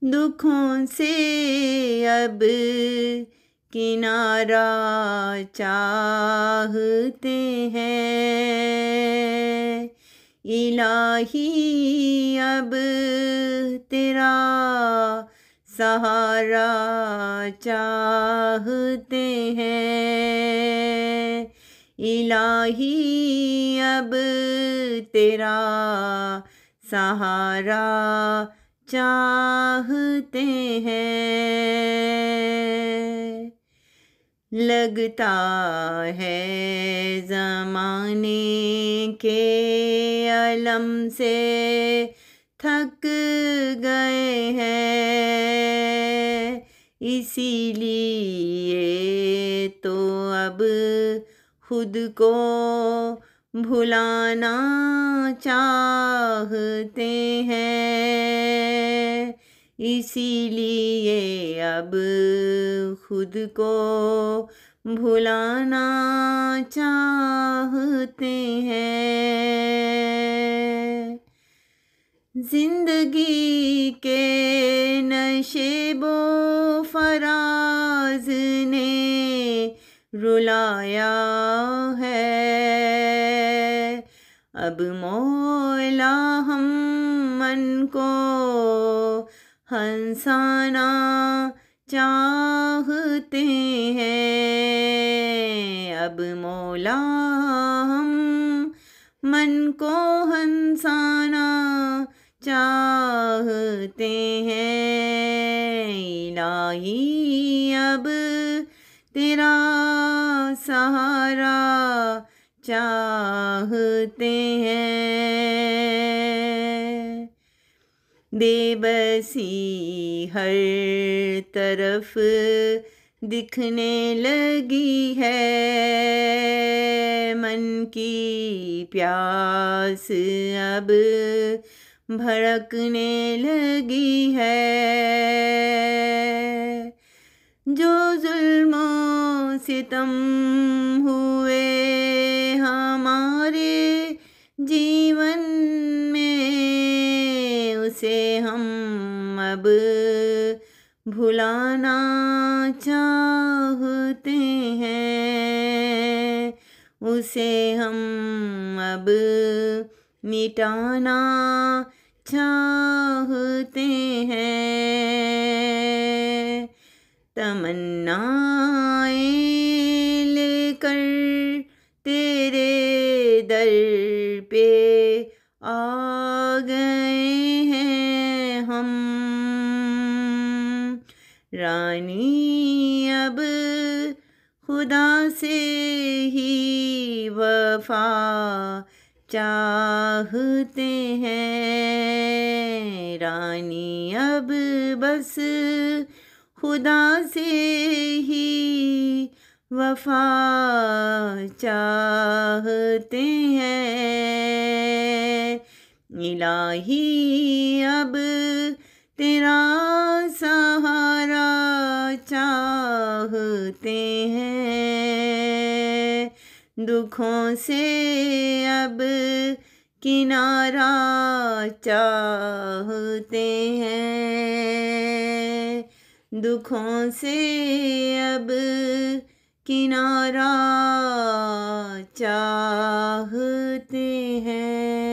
दुखों से अब किनारा चाहते हैं। इलाही अब तेरा सहारा चाहते हैं। इलाही अब तेरा सहारा चाहते हैं। लगता है ज़माने के अलम से थक गए हैं, इसीलिए तो अब खुद को भुलाना चाहते हैं। इसीलिए अब खुद को भुलाना चाहते हैं। जिंदगी के नशेबो फराज ने रुलाया है। अब मौला हम मन को हंसाना चाहते हैं। अब मौला हम मन को हंसाना चाहते हैं। इलाही अब तेरा सहारा चाहते हैं। बेबसी हर तरफ दिखने लगी है, मन की प्यास अब भड़कने लगी है। जो जुल्मों सितम हुए हमारे जीवन में, उसे हम अब भुलाना चाहते हैं। उसे हम अब मिटाना चाहते हैं। तमन्नाएं लेकर तेरे दर पे आ गए हैं हम। रानी अब खुदा से ही वफा चाहते हैं। रानी अब बस खुदा से ही वफा चाहते हैं। इलाही अब तेरा सहारा चाहते हैं। दुखों से अब किनारा चाहते हैं। दुखों से अब किनारा चाहते हैं।